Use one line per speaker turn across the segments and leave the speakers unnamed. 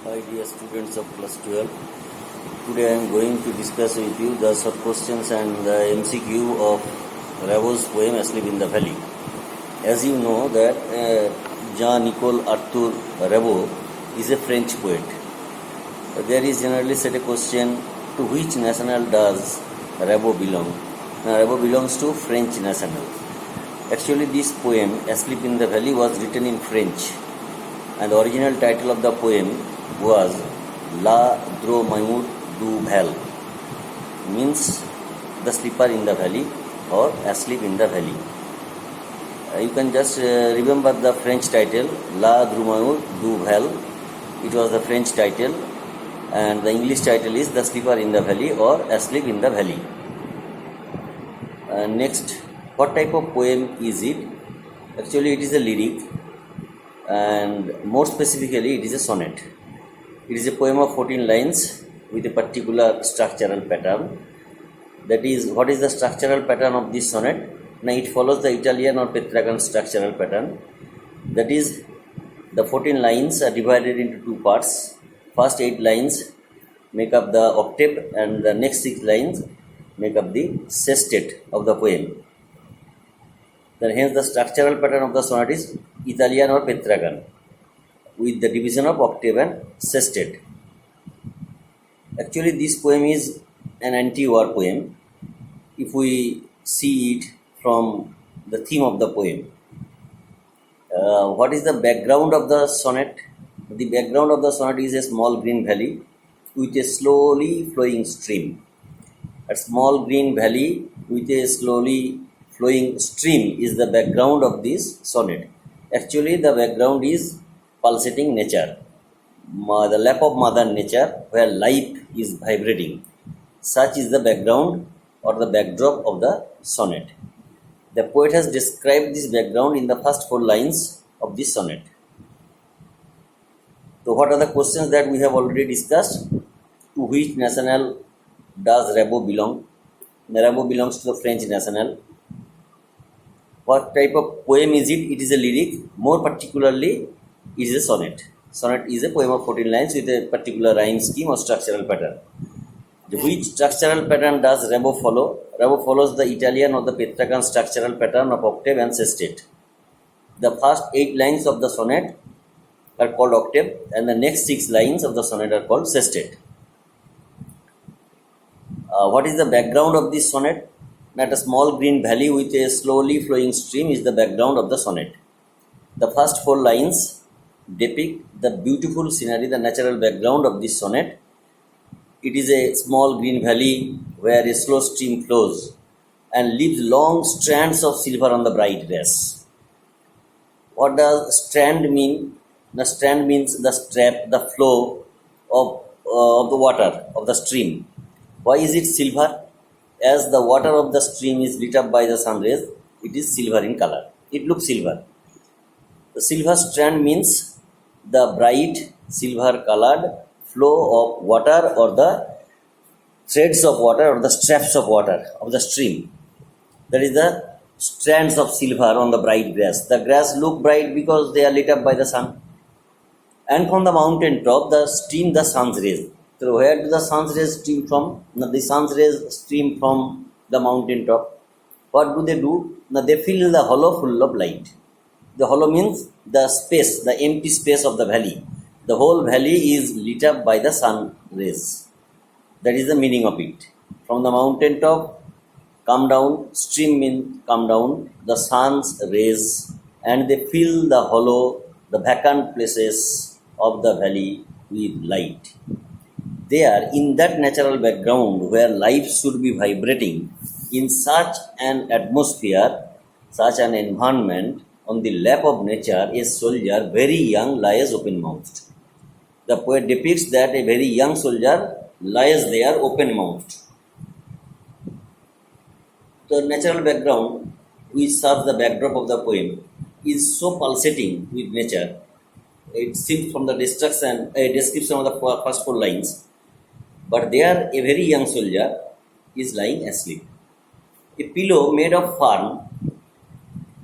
Hi dear students of class 12. Today I am going to discuss with you the short questions and the MCQ of Ravaux's poem Asleep in the Valley. As you know that Jean-Nicole Arthur Ravaux is a French poet. There is generally set a question, to which national does Ravaux belong? Now Ravaux belongs to French national. Actually this poem Asleep in the Valley was written in French, and the original title of the poem was La Dromeur du Val, means the sleeper in the valley or asleep in the valley. You can just remember the French title La Dromeur du Val. It was the French title, and the English title is The Sleeper in the Valley or Asleep in the Valley. Next, what type of poem is it? Actually it is a lyric, and more specifically it is a sonnet. It is a poem of 14 lines with a particular structural pattern. That is, what is the structural pattern of this sonnet? Now it follows the Italian or Petrarchan structural pattern. That is, the 14 lines are divided into two parts. First 8 lines make up the octave, and the next 6 lines make up the sestet of the poem. Then hence the structural pattern of the sonnet is Italian or Petrarchan, with the division of octave and sestet. Actually this poem is an anti-war poem if we see it from the theme of the poem. What is the background of the sonnet? The background of the sonnet is a small green valley with a slowly flowing stream. A small green valley with a slowly flowing stream is the background of this sonnet. Actually the background is pulsating nature, the lap of mother nature where life is vibrating. Such is the background or the backdrop of the sonnet. The poet has described this background in the first 4 lines of this sonnet. So what are the questions that we have already discussed? To which national does Ravaux belong? Ravaux belongs to the French national. What type of poem is it? It is a lyric. More particularly, it is a sonnet. Sonnet is a poem of 14 lines with a particular rhyme scheme or structural pattern. Which structural pattern does Ravaux follow? Ravaux follows the Italian or the Petrarchan structural pattern of octave and sestet. The first 8 lines of the sonnet are called octave, and the next 6 lines of the sonnet are called sestet. What is the background of this sonnet? That a small green valley with a slowly flowing stream is the background of the sonnet. The first 4 lines depict the beautiful scenery, the natural background of this sonnet. It is a small green valley where a slow stream flows and leaves long strands of silver on the bright grass. What does strand mean? The strand means the strap, the flow of the water of the stream. Why is it silver? As the water of the stream is lit up by the sun rays, it is silver in color. It looks silver. The silver strand means the bright silver colored flow of water or the threads of water or the straps of water of the stream. That is the strands of silver on the bright grass. The grass look bright because they are lit up by the sun. And from the mountain top, the sun's rays. So where do the sun's rays stream from? Now the sun's rays stream from the mountain top. What do? Now they fill the hollow full of light. The hollow means the space, the empty space of the valley. The whole valley is lit up by the sun rays. That is the meaning of it. From the mountain top, come down, stream means come down, the sun's rays, and they fill the hollow, the vacant places of the valley with light. There, in that natural background where life should be vibrating, in such an atmosphere, such an environment, on the lap of nature, a soldier, very young, lies open-mouthed. The poet depicts that a very young soldier lies there open-mouthed. The natural background, which serves the backdrop of the poem, is so pulsating with nature. It seems from the description of the first 4 lines. But there, a very young soldier is lying asleep. A pillow made of fern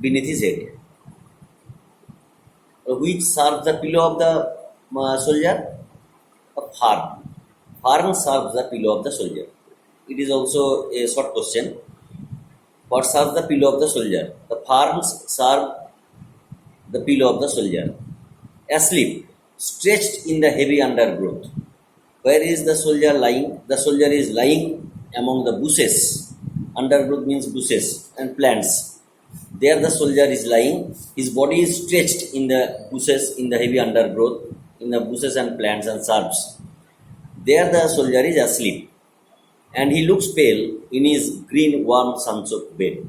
beneath his head. Which serves the pillow of the soldier? fern. Fern serves the pillow of the soldier. It is also a short question. What serves the pillow of the soldier? The ferns serve the pillow of the soldier. Asleep, stretched in the heavy undergrowth. Where is the soldier lying? The soldier is lying among the bushes. Undergrowth means bushes and plants. There the soldier is lying. His body is stretched in the bushes, in the heavy undergrowth, in the bushes and plants and shrubs. There the soldier is asleep. And he looks pale in his green, warm, sun-soaked bed.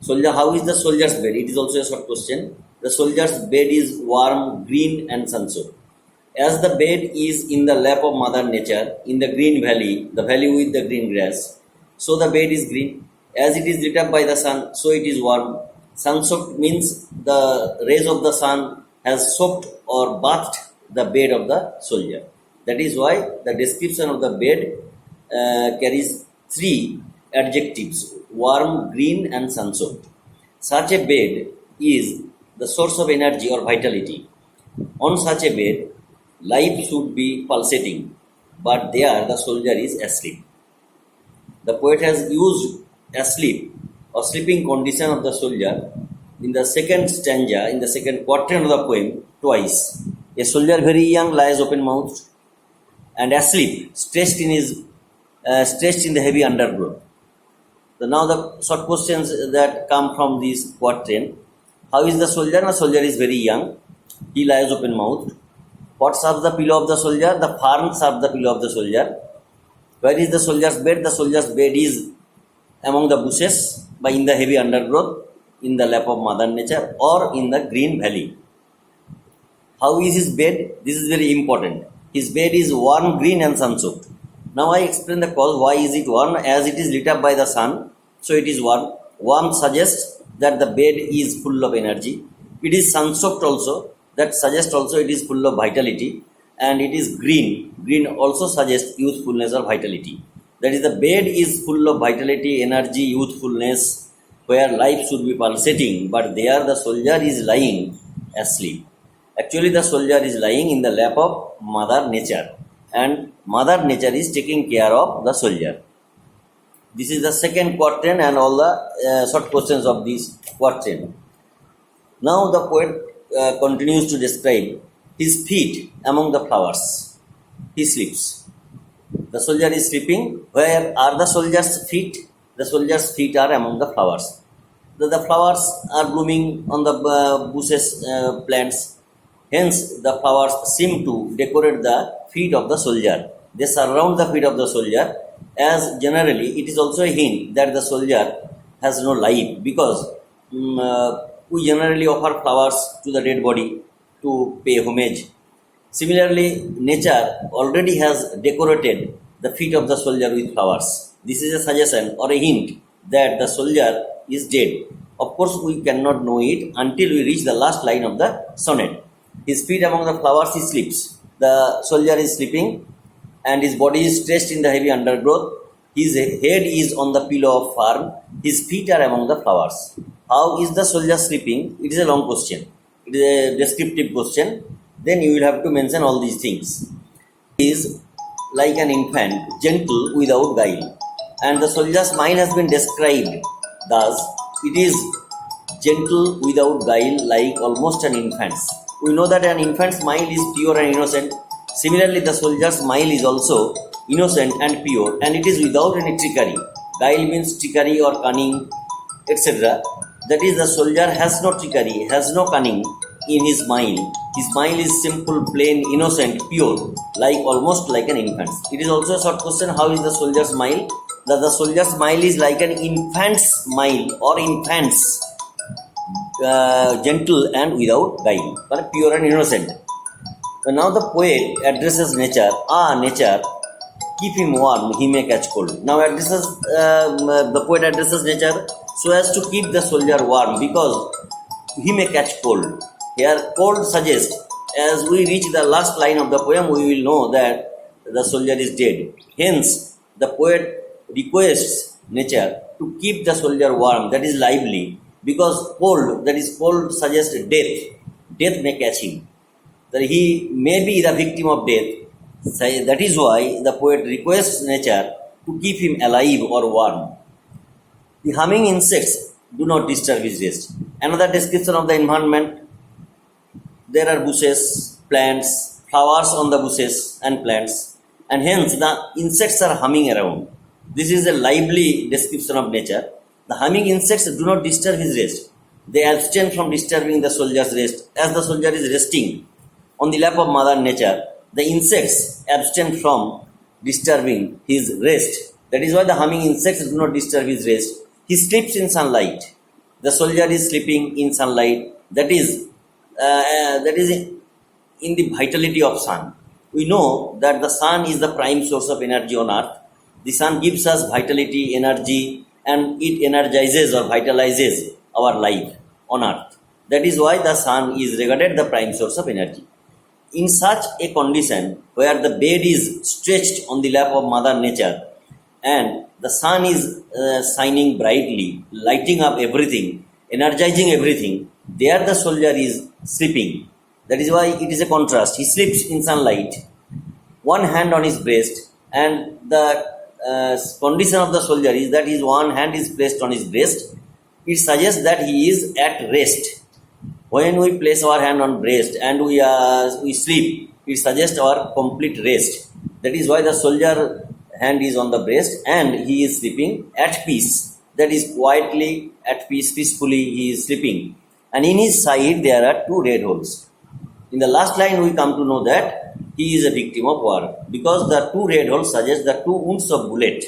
Soldier, how is the soldier's bed? It is also a short question. The soldier's bed is warm, green, and sun-soaked. As the bed is in the lap of Mother Nature, in the green valley, the valley with the green grass, so the bed is green. As it is lit up by the sun, so it is warm. Sun-soaked means the rays of the sun has soaked or bathed the bed of the soldier. That is why the description of the bed carries three adjectives: warm, green, and sun-soaked. Such a bed is the source of energy or vitality. On such a bed, life should be pulsating, but there the soldier is asleep. The poet has used asleep or sleeping condition of the soldier in the second stanza, in the second quatrain of the poem, twice. A soldier very young lies open-mouthed and asleep, stretched in the heavy undergrowth. So now the short questions that come from this quatrain: how is the soldier? The soldier is very young. He lies open-mouthed. What serves the pillow of the soldier? The fern serves the pillow of the soldier. Where is the soldier's bed? The soldier's bed is among the bushes, by in the heavy undergrowth, in the lap of Mother Nature, or in the green valley. How is his bed? This is very important. His bed is warm, green, and sun-soaked. Now I explain the cause. Why is it warm? As it is lit up by the sun, so it is warm. Warm suggests that the bed is full of energy. It is sun-soaked also. That suggests also it is full of vitality. And it is green. Green also suggests youthfulness or vitality. That is, the bed is full of vitality, energy, youthfulness, where life should be pulsating. But there the soldier is lying asleep. Actually, the soldier is lying in the lap of Mother Nature. And Mother Nature is taking care of the soldier. This is the second quatrain and all the short questions of this quatrain. Now the poet continues to describe his feet among the flowers. He sleeps. The soldier is sleeping. Where are the soldier's feet? The soldier's feet are among the flowers. The flowers are blooming on the bushes, plants. Hence, the flowers seem to decorate the feet of the soldier. They surround the feet of the soldier, as generally it is also a hint that the soldier has no life, because we generally offer flowers to the dead body to pay homage. Similarly, nature already has decorated the feet of the soldier with flowers. This is a suggestion or a hint that the soldier is dead. Of course, we cannot know it until we reach the last line of the sonnet. His feet among the flowers, he sleeps. The soldier is sleeping and his body is stretched in the heavy undergrowth. His head is on the pillow of fern. His feet are among the flowers. How is the soldier sleeping? It is a long question. It is a descriptive question. Then you will have to mention all these things. He is like an infant, gentle without guile. And the soldier's mind has been described thus: it is gentle without guile, like almost an infant's. We know that an infant's smile is pure and innocent. Similarly, the soldier's smile is also innocent and pure, and it is without any trickery. Guile means trickery or cunning, etc. That is, the soldier has no trickery, has no cunning in his smile. His smile is simple, plain, innocent, pure, like almost like an infant's. It is also a short question: how is the soldier's smile? That the soldier's smile is like an infant's smile or infant's. Gentle and without guile, but pure and innocent. So now the poet addresses nature. Nature, keep him warm, he may catch cold. Now the poet addresses nature so as to keep the soldier warm, because he may catch cold. Here, cold suggests, as we reach the last line of the poem, we will know that the soldier is dead. Hence, the poet requests nature to keep the soldier warm, that is lively. Because cold suggests death. Death may catch him. That he may be the victim of death. That is why the poet requests nature to keep him alive or warm. The humming insects do not disturb his rest. Another description of the environment: there are bushes, plants, flowers on the bushes and plants, and hence the insects are humming around. This is a lively description of nature. The humming insects do not disturb his rest. They abstain from disturbing the soldier's rest. As the soldier is resting on the lap of Mother Nature, the insects abstain from disturbing his rest. That is why the humming insects do not disturb his rest. He sleeps in sunlight. The soldier is sleeping in sunlight. That is in the vitality of sun. We know that the sun is the prime source of energy on earth. The sun gives us vitality, energy, and it energizes or vitalizes our life on earth. That is why the sun is regarded the prime source of energy. In such a condition where the bed is stretched on the lap of Mother Nature and the sun is shining brightly, lighting up everything, energizing everything, there the soldier is sleeping. That is why it is a contrast. He sleeps in sunlight, one hand on his breast, and the condition of the soldier is that his one hand is placed on his breast. It suggests that he is at rest. When we place our hand on breast and we sleep, it suggests our complete rest. That is why the soldier hand is on the breast and he is sleeping at peace. That is quietly at peace, peacefully he is sleeping. And in his side there are two red holes. In the last line we come to know that he is a victim of war because the two red holes suggest the two wounds of bullet,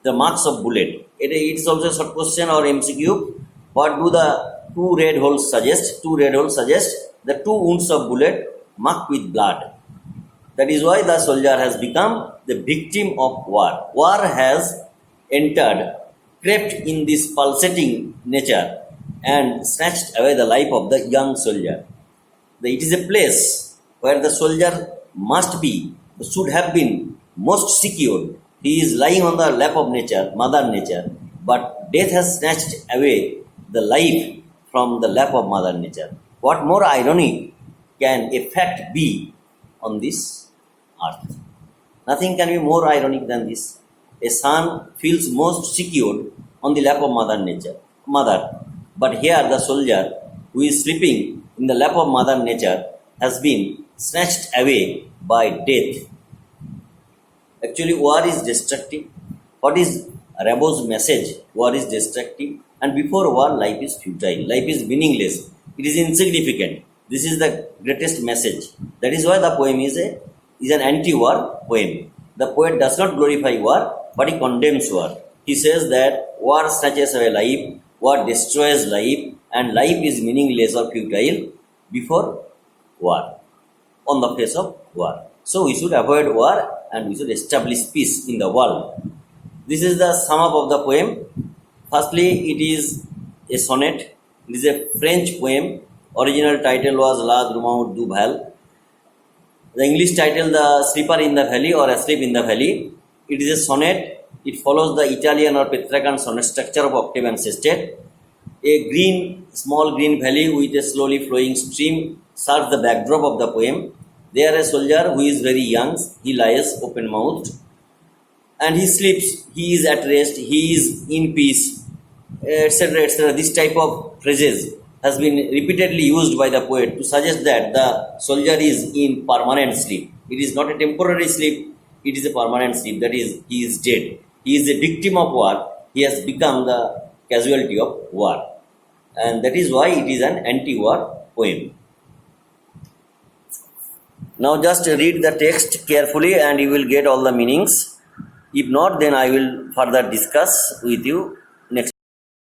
the marks of bullet. It is also a short question or MCQ. What do the two red holes suggest? Two red holes suggest the two wounds of bullet marked with blood. That is why the soldier has become the victim of war. War has entered, crept in this pulsating nature and snatched away the life of the young soldier. It is a place where the soldier must be, should have been most secure. He is lying on the lap of nature, Mother Nature, but death has snatched away the life from the lap of Mother Nature. What more irony can a fact be on this earth? Nothing can be more ironic than this. A son feels most secure on the lap of Mother Nature, Mother. But here the soldier who is sleeping in the lap of Mother Nature has been snatched away by death. Actually, war is destructive. What is Rabo's message? War is destructive, and before war, life is futile. Life is meaningless. It is insignificant. This is the greatest message. That is why the poem is an anti-war poem. The poet does not glorify war, but he condemns war. He says that war snatches away life, war destroys life, and life is meaningless or futile before war, on the face of war. So we should avoid war and we should establish peace in the world. This is the sum up of the poem. Firstly, it is a sonnet. It is a French poem. Original title was La Drumeau du Val. The English title, The Sleeper in the Valley or Asleep in the Valley. It is a sonnet. It follows the Italian or Petrarchan sonnet structure of octave and sestet. A small green valley with a slowly flowing stream serves the backdrop of the poem. There a soldier who is very young, he lies open-mouthed and he sleeps, he is at rest, he is in peace, etc. etc. This type of phrases has been repeatedly used by the poet to suggest that the soldier is in permanent sleep. It is not a temporary sleep, it is a permanent sleep. That is, he is dead. He is a victim of war. He has become the casualty of war. And that is why it is an anti-war poem. Now just read the text carefully and you will get all the meanings. If not, then I will further discuss with you